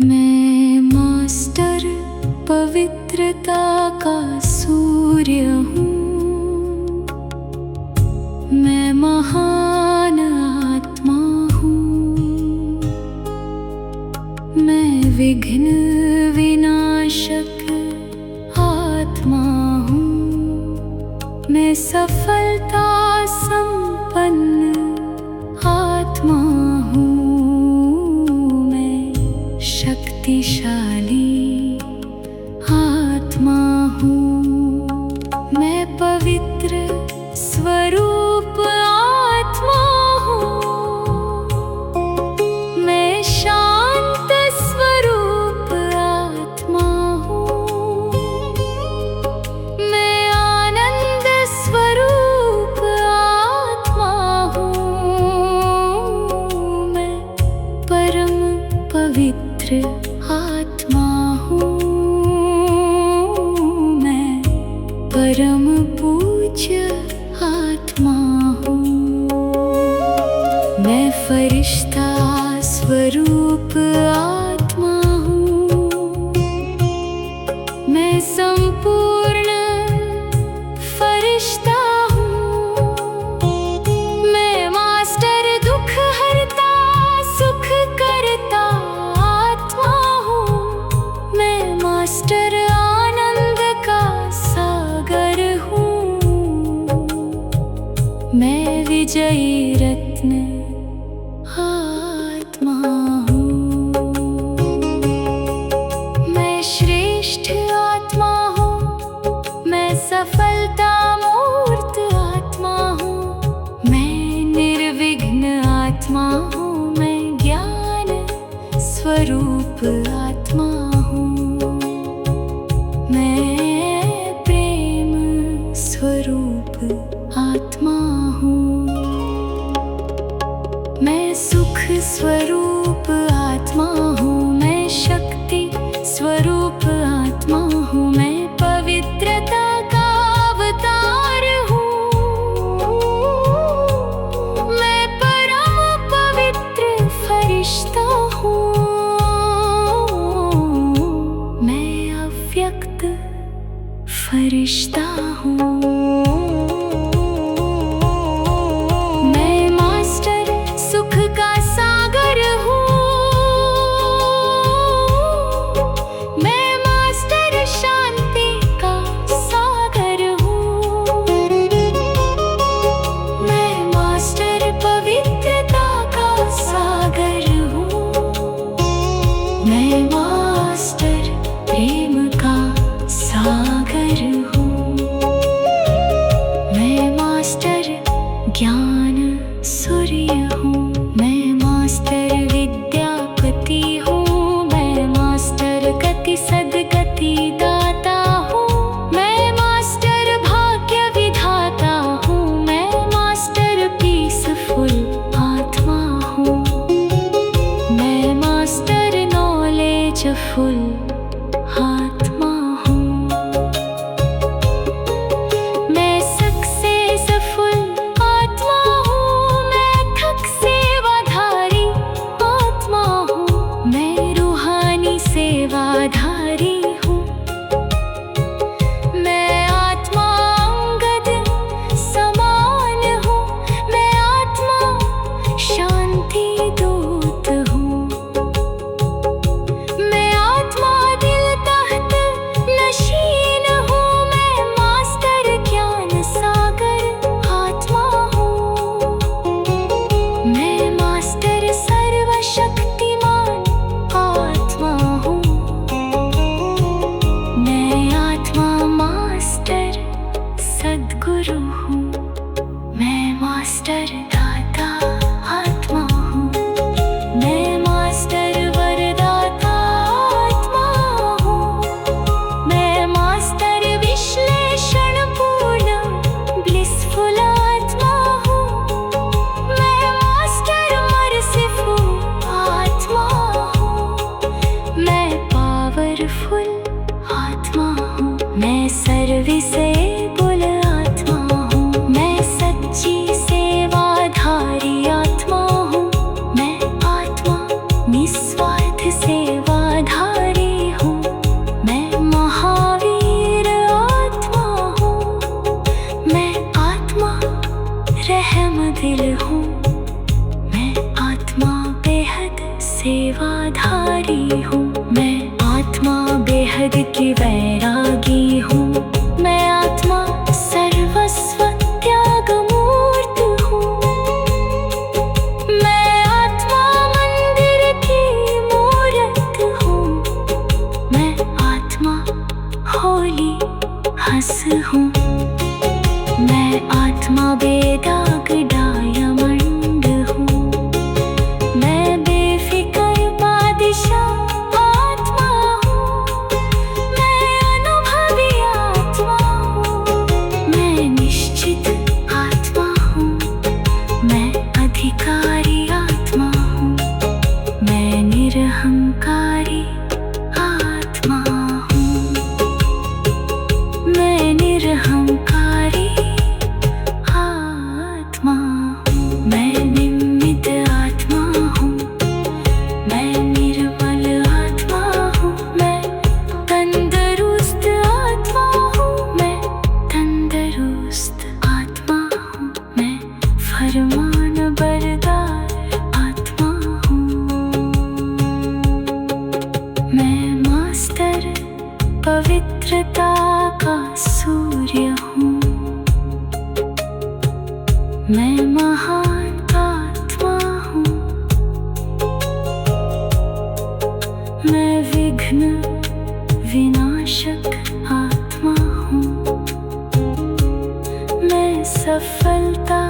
मैं मास्टर पवित्रता का सूर्य हूँ। मैं महान आत्मा हूँ। मैं विघ्न विनाशक आत्मा हूँ। मैं सफलता संपन्न आत्मा हूँ। शक्तिशाली आत्मा हूँ। मैं पवित्र स्वरूप आत्मा हूँ। मैं शांत स्वरूप आत्मा हूँ। मैं आनंद स्वरूप आत्मा हूँ। मैं परम पवित्र आत्मा हूँ। मैं परम पूज्य आत्मा हूँ। मैं फरिश्ता स्वरूप आत्मा हूँ। मैं संपूर्ण फरिश्ता हूँ। मैं मास्टर दुख हरता सुख करता मास्टर आनंद का सागर हूँ। मैं विजयी रत्न आत्मा हूँ। मैं श्रेष्ठ आत्मा हूँ। मैं सफलता मूर्त आत्मा हूँ। मैं निर्विघ्न आत्मा हूँ। मैं ज्ञान स्वरूप आत्मा हूँ। मैं प्रेम स्वरूप आत्मा हूँ। मैं सुख स्वरूप आत्मा हूँ। मैं शक्ति स्वरूप आत्मा हूँ। मैं पवित्रता का अवतार हूँ। मैं परम पवित्र फरिश्ता हूँ। मैं अव्यक्त फरिश्ता हूँ। मैं मास्टर सुख का सागर हूँ। मैं मास्टर शांति का सागर हूँ। मैं मास्टर पवित्रता का सागर हूँ। मैं मास्टर प्रेम का सागर हूँ। मैं सर्विसेबल आत्मा हूँ, मैं सच्ची सेवाधारी आत्मा हूँ, मैं आत्मा निस्वार्थ सेवाधारी हूँ, मैं महावीर आत्मा हूँ, मैं आत्मा रहमदिल हूँ, मैं आत्मा बेहद सेवाधारी हूँ, मैं आत्मा बेहद की वैरागी हूँ, मैं आत्मा सर्वस्व त्याग मूर्त हूँ, मैं आत्मा मंदिर की मूरत हूँ, मैं आत्मा होली हंस हूँ, मैं आत्मा बेदाग डायमंड हूँ, मैं बेफिक्र बादशाह आत्मा हूँ, मैं अनुभवी आत्मा हूँ, मैं निश्चित आत्मा हूँ, मैं अधिकारी आत्मा हूँ, मैं निरहंकारी आत्मा हूँ, मैं निरहंकारी आत्मा हूँ, मैं निमित्त आत्मा हूँ, मैं निर्मल आत्मा हूँ, मैं तंदुरुस्त आत्मा हूँ, मैं तंदुरुस्त आत्मा हूँ, मैं फरमान बरदार आत्मा हूँ, मैं मास्टर पवित्रता का सूर्य हूँ, मैं महान आत्मा हूँ, मैं विघ्न विनाशक आत्मा हूँ, मैं सफलता